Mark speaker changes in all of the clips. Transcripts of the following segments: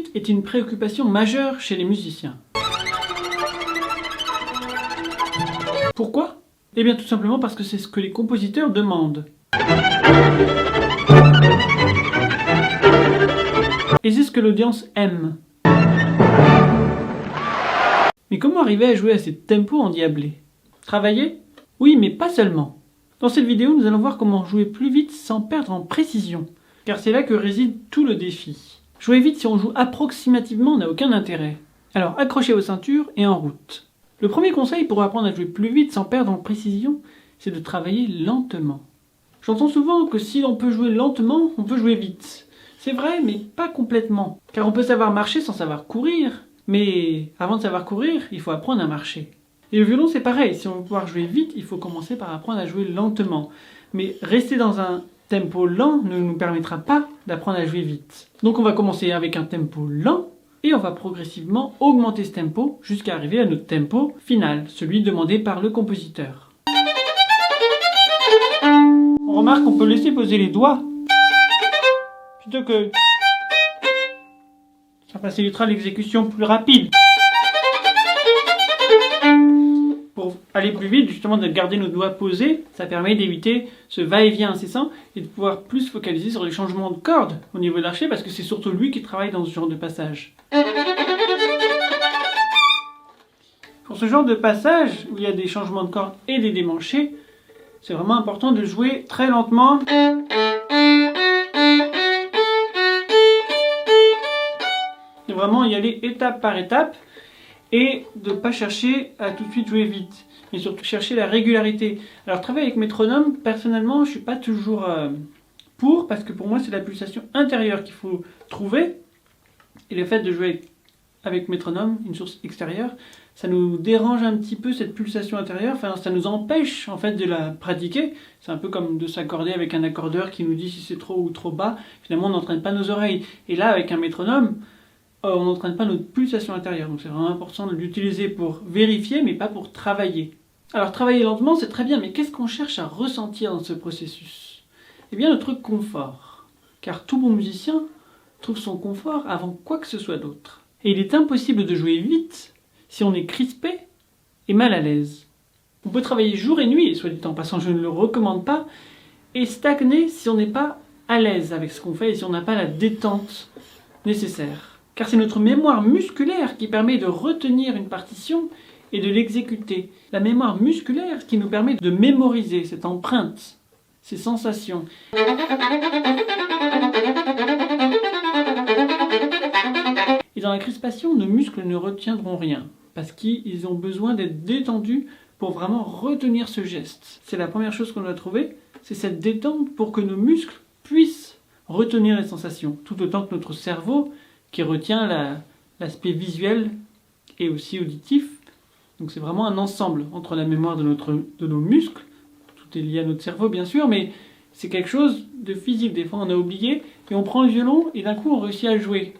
Speaker 1: vite est une préoccupation majeure chez les musiciens. Pourquoi? Eh bien tout simplement parce que c'est ce que les compositeurs demandent. Et c'est ce que l'audience aime. Mais comment arriver à jouer à ces tempos endiablés? Travailler? Oui, mais pas seulement. Dans cette vidéo, nous allons voir comment jouer plus vite sans perdre en précision, car c'est là que réside tout le défi. Jouer vite si on joue approximativement n'a aucun intérêt. Alors accrochez vos ceintures et en route. Le premier conseil pour apprendre à jouer plus vite sans perdre en précision, c'est de travailler lentement. J'entends souvent que si on peut jouer lentement, on peut jouer vite. C'est vrai, mais pas complètement. Car on peut savoir marcher sans savoir courir. Mais avant de savoir courir, il faut apprendre à marcher. Et le violon, c'est pareil. Si on veut pouvoir jouer vite, il faut commencer par apprendre à jouer lentement. Mais rester dans un tempo lent ne nous permettra pas d'apprendre à jouer vite. Donc on va commencer avec un tempo lent, et on va progressivement augmenter ce tempo jusqu'à arriver à notre tempo final, celui demandé par le compositeur. On remarque qu'on peut laisser poser les doigts plutôt que... Ça facilitera l'exécution plus rapide. Pour aller plus vite, justement, de garder nos doigts posés, ça permet d'éviter ce va-et-vient incessant et de pouvoir plus se focaliser sur les changements de cordes au niveau de l'archer, parce que c'est surtout lui qui travaille dans ce genre de passage. Pour ce genre de passage, où il y a des changements de cordes et des démanchés, c'est vraiment important de jouer très lentement. De vraiment y aller étape par étape et de ne pas chercher à tout de suite jouer vite, mais surtout chercher la régularité. Alors travailler avec métronome, personnellement, je ne suis pas toujours pour, parce que pour moi c'est la pulsation intérieure qu'il faut trouver, et le fait de jouer avec métronome, une source extérieure, ça nous dérange un petit peu cette pulsation intérieure, enfin ça nous empêche en fait de la pratiquer. C'est un peu comme de s'accorder avec un accordeur qui nous dit si c'est trop ou trop bas, finalement on n'entraîne pas nos oreilles. Et là avec un métronome, on n'entraîne pas notre pulsation intérieure, donc c'est vraiment important de l'utiliser pour vérifier mais pas pour travailler. Alors travailler lentement c'est très bien, mais qu'est-ce qu'on cherche à ressentir dans ce processus? Eh bien notre confort, car tout bon musicien trouve son confort avant quoi que ce soit d'autre. Et il est impossible de jouer vite si on est crispé et mal à l'aise. On peut travailler jour et nuit, soit dit en passant, je ne le recommande pas, et stagner si on n'est pas à l'aise avec ce qu'on fait et si on n'a pas la détente nécessaire. Car c'est notre mémoire musculaire qui permet de retenir une partition et de l'exécuter. La mémoire musculaire qui nous permet de mémoriser cette empreinte, ces sensations. Et dans la crispation, nos muscles ne retiendront rien, parce qu'ils ont besoin d'être détendus pour vraiment retenir ce geste. C'est la première chose qu'on doit trouver, c'est cette détente pour que nos muscles puissent retenir les sensations, tout autant que notre cerveau qui retient l'aspect visuel et aussi auditif. Donc c'est vraiment un ensemble entre la mémoire de nos muscles, tout est lié à notre cerveau bien sûr, mais c'est quelque chose de physique. Des fois on a oublié, et on prend le violon et d'un coup on réussit à jouer.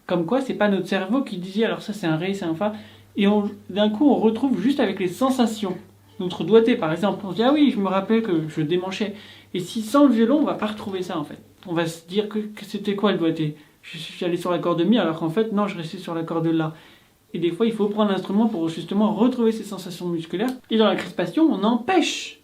Speaker 1: Comme quoi c'est pas notre cerveau qui disait alors ça c'est un ré, c'est un fa, et d'un coup on retrouve juste avec les sensations. Notre doigté par exemple, on se dit ah oui je me rappelais que je démanchais, et si sans le violon on va pas retrouver ça en fait. On va se dire que c'était quoi le doigté? Je suis allé sur la corde mi alors qu'en fait non je restais sur la corde la. Et des fois il faut prendre l'instrument pour justement retrouver ces sensations musculaires, et dans la crispation on empêche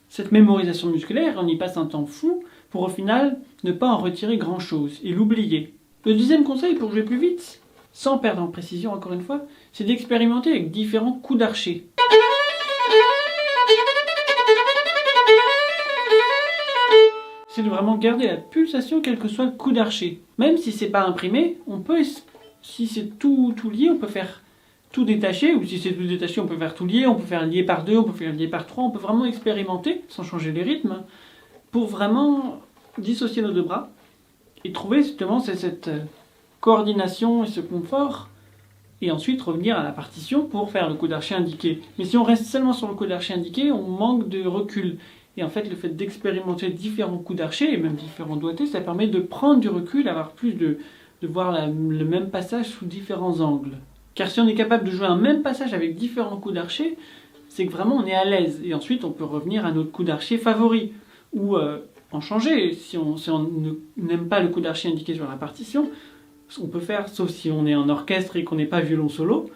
Speaker 1: cette mémorisation musculaire, on y passe un temps fou pour au final ne pas en retirer grand chose et l'oublier. Le deuxième conseil pour jouer plus vite, sans perdre en précision encore une fois, c'est d'expérimenter avec différents coups d'archet. C'est de vraiment garder la pulsation quel que soit le coup d'archet. Même si c'est pas imprimé, on peut, si c'est tout lié, on peut faire tout détaché, ou si c'est tout détaché, on peut faire tout lié, on peut faire lié par 2, on peut faire lié par 3, on peut vraiment expérimenter, sans changer les rythmes, pour vraiment dissocier nos deux bras, et trouver justement cette coordination et ce confort, et ensuite revenir à la partition pour faire le coup d'archet indiqué. Mais si on reste seulement sur le coup d'archet indiqué, on manque de recul. Et en fait, le fait d'expérimenter différents coups d'archet, et même différents doigtés, ça permet de prendre du recul, avoir plus de voir le même passage sous différents angles. Car si on est capable de jouer un même passage avec différents coups d'archet, c'est que vraiment on est à l'aise. Et ensuite, on peut revenir à notre coup d'archet favori, ou en changer. Si on n'aime pas le coup d'archet indiqué sur la partition, ce qu'on peut faire, sauf si on est en orchestre et qu'on n'est pas violon solo.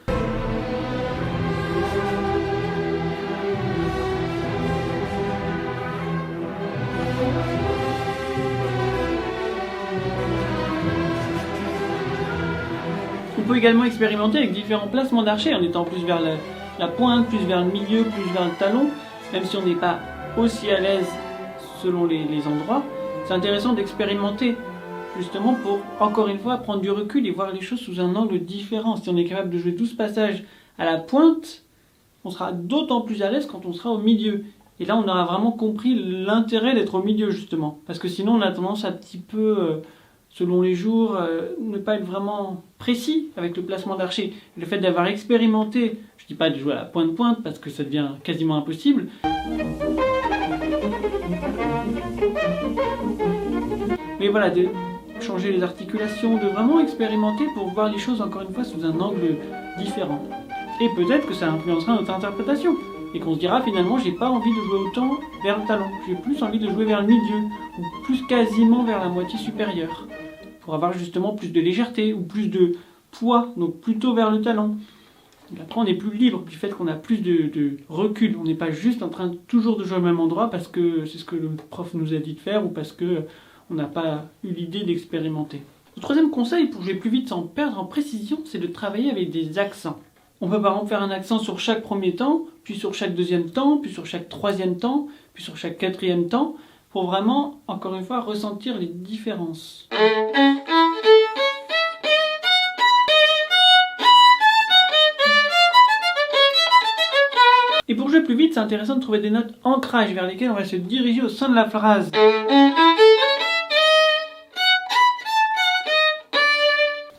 Speaker 1: On peut également expérimenter avec différents placements d'archet, en étant plus vers la pointe, plus vers le milieu, plus vers le talon, même si on n'est pas aussi à l'aise selon les endroits. C'est intéressant d'expérimenter, justement pour, encore une fois, prendre du recul et voir les choses sous un angle différent. Si on est capable de jouer 12 passages à la pointe, on sera d'autant plus à l'aise quand on sera au milieu. Et là, on aura vraiment compris l'intérêt d'être au milieu, justement. Parce que sinon, on a tendance à un petit peu, selon les jours, ne pas être vraiment précis avec le placement d'archet. Le fait d'avoir expérimenté, je ne dis pas de jouer à la pointe-pointe, parce que ça devient quasiment impossible. Mais voilà, de changer les articulations, de vraiment expérimenter pour voir les choses, encore une fois, sous un angle différent. Et peut-être que ça influencera notre interprétation. Et qu'on se dira finalement, j'ai pas envie de jouer autant vers le talon. J'ai plus envie de jouer vers le milieu, ou plus quasiment vers la moitié supérieure. Pour avoir justement plus de légèreté, ou plus de poids, donc plutôt vers le talon. Et après on est plus libre du fait qu'on a plus de recul. On n'est pas juste en train de toujours de jouer au même endroit parce que c'est ce que le prof nous a dit de faire, ou parce que on n'a pas eu l'idée d'expérimenter. Le troisième conseil pour jouer plus vite sans perdre en précision, c'est de travailler avec des accents. On peut par exemple faire un accent sur chaque premier temps, puis sur chaque deuxième temps, puis sur chaque troisième temps, puis sur chaque quatrième temps, pour vraiment, encore une fois, ressentir les différences. Et pour jouer plus vite, c'est intéressant de trouver des notes ancrage vers lesquelles on va se diriger au sein de la phrase.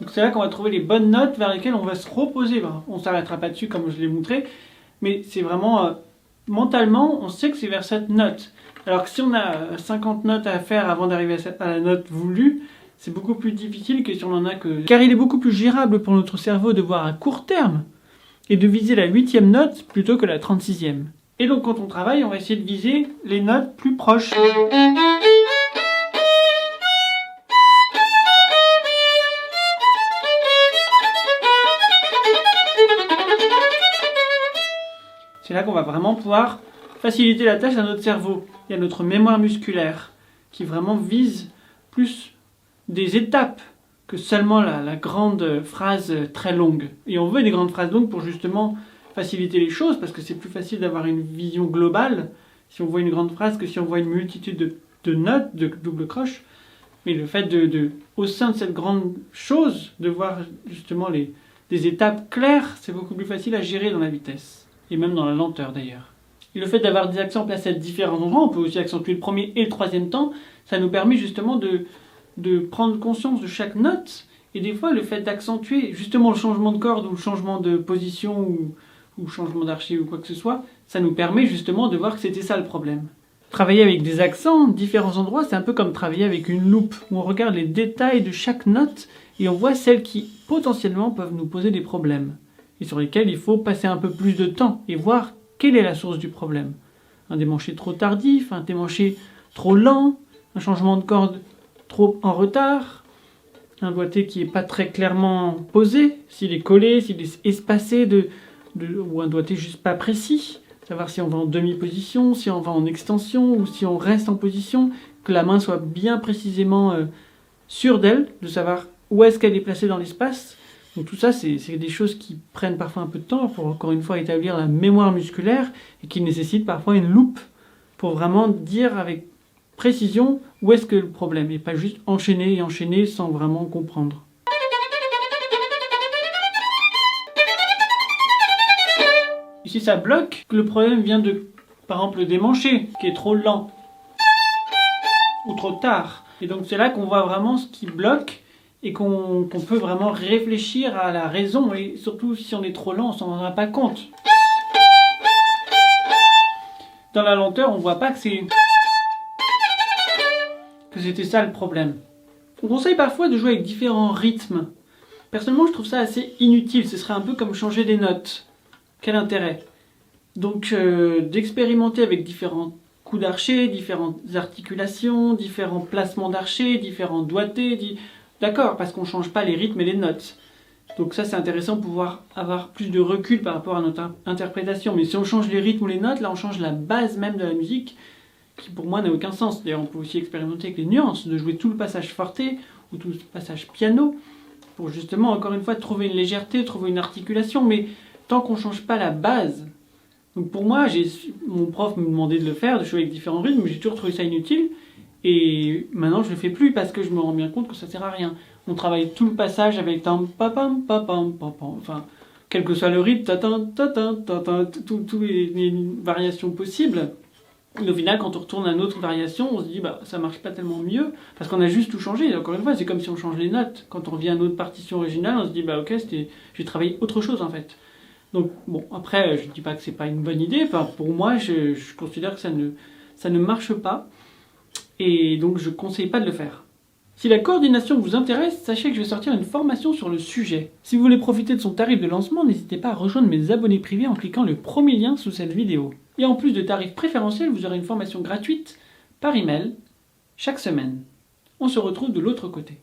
Speaker 1: Donc c'est là qu'on va trouver les bonnes notes vers lesquelles on va se reposer. On ne s'arrêtera pas dessus comme je l'ai montré, mais c'est vraiment mentalement, on sait que c'est vers cette note. Alors que si on a 50 notes à faire avant d'arriver à la note voulue, c'est beaucoup plus difficile que si on en a que... Car il est beaucoup plus gérable pour notre cerveau de voir à court terme et de viser la 8e note plutôt que la 36e. Et donc quand on travaille, on va essayer de viser les notes plus proches. C'est là qu'on va vraiment pouvoir faciliter la tâche à notre cerveau et à notre mémoire musculaire, qui vraiment vise plus des étapes que seulement la grande phrase très longue. Et on veut des grandes phrases longues pour justement faciliter les choses, parce que c'est plus facile d'avoir une vision globale si on voit une grande phrase que si on voit une multitude de notes, de double croches. Mais le fait au sein de cette grande chose, de voir justement des étapes claires, c'est beaucoup plus facile à gérer dans la vitesse. Et même dans la lenteur d'ailleurs. Et le fait d'avoir des accents placés à différents endroits, on peut aussi accentuer le premier et le troisième temps, ça nous permet justement de prendre conscience de chaque note. Et des fois, le fait d'accentuer justement le changement de corde ou le changement de position ou changement d'archet ou quoi que ce soit, ça nous permet justement de voir que c'était ça le problème. Travailler avec des accents, différents endroits, c'est un peu comme travailler avec une loupe, où on regarde les détails de chaque note et on voit celles qui potentiellement peuvent nous poser des problèmes, et sur lesquelles il faut passer un peu plus de temps et voir quelle est la source du problème. Un démanché trop tardif, un démanché trop lent, un changement de corde trop en retard, un doigté qui n'est pas très clairement posé, s'il est collé, s'il est espacé, ou un doigté juste pas précis, savoir si on va en demi-position, si on va en extension ou si on reste en position, que la main soit bien précisément sûre d'elle, de savoir où est-ce qu'elle est placée dans l'espace. Donc tout ça, c'est des choses qui prennent parfois un peu de temps pour, encore une fois, établir la mémoire musculaire et qui nécessitent parfois une loupe pour vraiment dire avec précision où est-ce que le problème, et pas juste enchaîner et enchaîner sans vraiment comprendre. Et si ça bloque, le problème vient de, par exemple, le démanché, qui est trop lent ou trop tard. Et donc c'est là qu'on voit vraiment ce qui bloque et qu'on peut vraiment réfléchir à la raison, et surtout si on est trop lent, on s'en rendra pas compte. Dans la lenteur, on voit pas que c'était ça le problème. On conseille parfois de jouer avec différents rythmes. Personnellement, je trouve ça assez inutile, ce serait un peu comme changer des notes. Quel intérêt? Donc d'expérimenter avec différents coups d'archet, différentes articulations, différents placements d'archet, différents doigtés, d'accord, parce qu'on ne change pas les rythmes et les notes. Donc ça, c'est intéressant pour pouvoir avoir plus de recul par rapport à notre interprétation. Mais si on change les rythmes ou les notes, là, on change la base même de la musique, qui pour moi n'a aucun sens. D'ailleurs, on peut aussi expérimenter avec les nuances, de jouer tout le passage forte ou tout le passage piano, pour justement, encore une fois, trouver une légèreté, trouver une articulation. Mais tant qu'on ne change pas la base... Donc pour moi, mon prof me demandait de le faire, de jouer avec différents rythmes, mais j'ai toujours trouvé ça inutile. Et maintenant, je le fais plus parce que je me rends bien compte que ça sert à rien. On travaille tout le passage avec tam papam papam papam, enfin, quel que soit le rythme, toutes les variations possibles. Et au final, quand on retourne à une autre variation, on se dit bah ça marche pas tellement mieux parce qu'on a juste tout changé. Et encore une fois, c'est comme si on change les notes. Quand on revient à notre partition originale, on se dit bah ok, j'ai travaillé autre chose en fait. Donc bon, après, je ne dis pas que c'est pas une bonne idée. Enfin, pour moi, je considère que ça ne marche pas. Et donc, je ne conseille pas de le faire. Si la coordination vous intéresse, sachez que je vais sortir une formation sur le sujet. Si vous voulez profiter de son tarif de lancement, n'hésitez pas à rejoindre mes abonnés privés en cliquant le premier lien sous cette vidéo. Et en plus de tarifs préférentiels, vous aurez une formation gratuite par email chaque semaine. On se retrouve de l'autre côté.